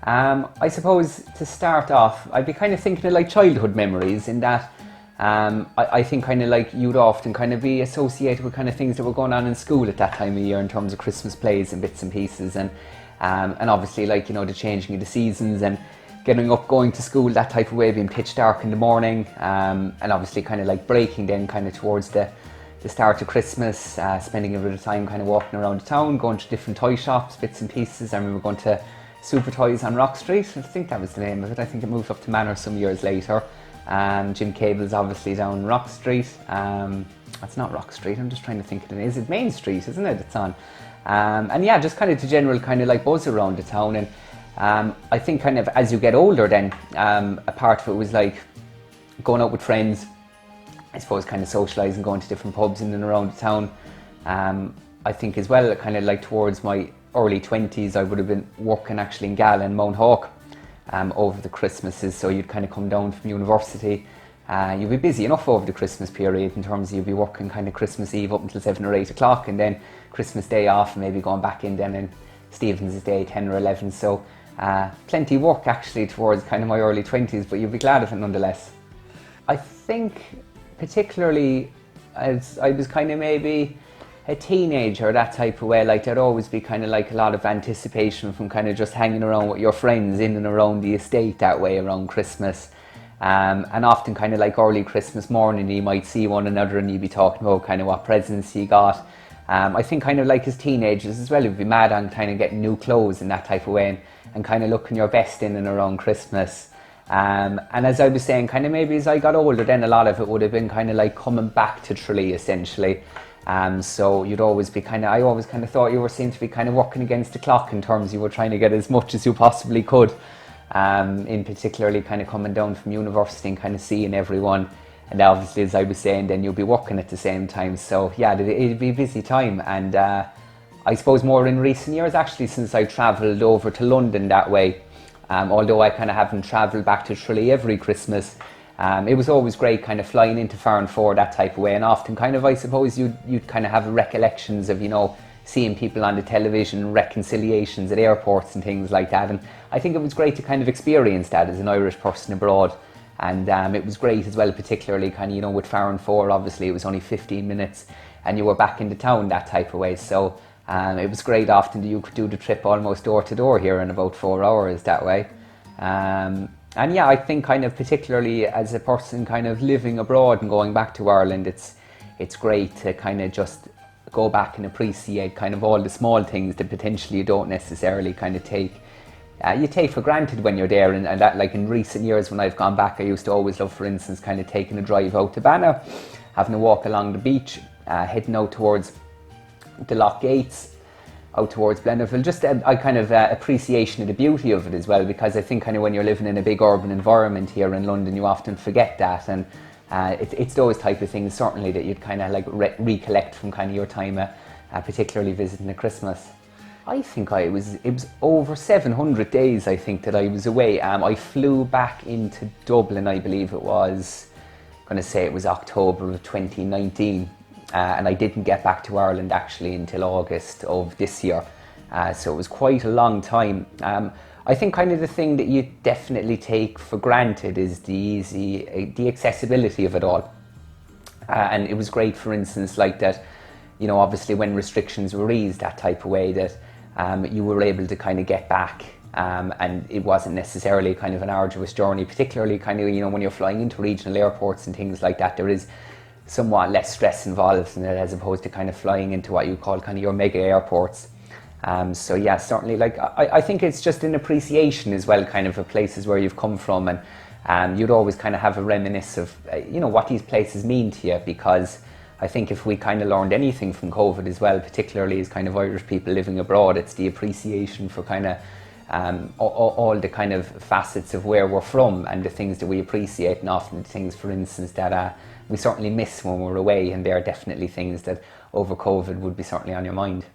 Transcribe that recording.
I suppose to start off, I'd be kind of thinking of like childhood memories in that I think kind of like you'd often kind of be associated with kind of things that were going on in school at that time of year in terms of Christmas plays and bits and pieces and obviously like, you know, the changing of the seasons and getting up, going to school that type of way, being pitch dark in the morning and obviously kind of like breaking then kind of towards the start of Christmas, spending a bit of time kind of walking around the town, going to different toy shops, bits and pieces. I remember going to Super Toys on Rock Street. I think that was the name of it. I think it moved up to Manor some years later. Jim Cable's obviously down Rock Street. It's not Rock Street, I'm just trying to think of it. Is it Main Street, isn't it? It's on. And yeah, just kind of the general kind of like buzz around the town. And I think kind of as you get older then, a part of it was like going out with friends, I suppose kind of socialising, going to different pubs in and around the town. I think as well, kind of like towards my early 20s, I would have been working actually in Gala and Mount Hawk over the Christmases. So you'd kind of come down from university. You'd be busy enough over the Christmas period in terms of you'd be working kind of Christmas Eve up until 7 or 8 o'clock and then Christmas Day off and maybe going back in then in Stephen's Day 10 or 11. So plenty of work actually towards kind of my early 20s, but you'd be glad of it nonetheless. I think particularly as I was kind of maybe a teenager, that type of way, like there'd always be kind of like a lot of anticipation from kind of just hanging around with your friends in and around the estate that way around Christmas. And often kind of like early Christmas morning you might see one another and you'd be talking about kind of what presents you got. I think kind of like as teenagers as well, you'd be mad on kind of getting new clothes in that type of way and kind of looking your best in and around Christmas. And as I was saying, kind of maybe as I got older then a lot of it would have been kind of like coming back to Tralee essentially. So you'd always be kind of, I always kind of thought you were seen to be kind of working against the clock in terms you were trying to get as much as you possibly could. In particularly kind of coming down from university and kind of seeing everyone. And obviously as I was saying then you'll be working at the same time. So yeah, it'd be a busy time. And I suppose more in recent years actually since I travelled over to London that way. Although I kind of haven't travelled back to Tralee every Christmas. It was always great kind of flying into Farnford that type of way, and often kind of I suppose you'd kind of have recollections of, you know, seeing people on the television, reconciliations at airports and things like that, and I think it was great to kind of experience that as an Irish person abroad. And it was great as well, particularly kind of, you know, with Farnford obviously it was only 15 minutes and you were back in the town that type of way, so it was great often that you could do the trip almost door to door here in about 4 hours that way. And yeah, I think kind of particularly as a person kind of living abroad and going back to Ireland, it's great to kind of just go back and appreciate kind of all the small things that potentially you don't necessarily kind of take for granted when you're there. And that, like in recent years when I've gone back, I used to always love, for instance, kind of taking a drive out to Banna, having a walk along the beach, heading out towards the Loch Gates, out towards Blennerville, just a kind of appreciation of the beauty of it as well, because I think kind of when you're living in a big urban environment here in London you often forget that, and it's those type of things certainly that you'd kind of like recollect from kind of your time particularly visiting at Christmas. I think it was over 700 days I think that I was away. I flew back into Dublin, I believe it was, I'm going to say it was October of 2019. And I didn't get back to Ireland actually until August of this year, so it was quite a long time. I think kind of the thing that you definitely take for granted is the accessibility of it all, and it was great, for instance, like that, you know, obviously when restrictions were eased that type of way, that you were able to kind of get back, and it wasn't necessarily kind of an arduous journey, particularly kind of, you know, when you're flying into regional airports and things like that, there is somewhat less stress involved in it as opposed to kind of flying into what you call kind of your mega airports. So yeah, certainly like I think it's just an appreciation as well kind of of places where you've come from, and you'd always kind of have a reminisce of you know, what these places mean to you, because I think if we kind of learned anything from COVID as well, particularly as kind of Irish people living abroad, it's the appreciation for kind of all the kind of facets of where we're from and the things that we appreciate, and often the things, for instance, that we certainly miss when we're away, and they're definitely things that over COVID would be certainly on your mind.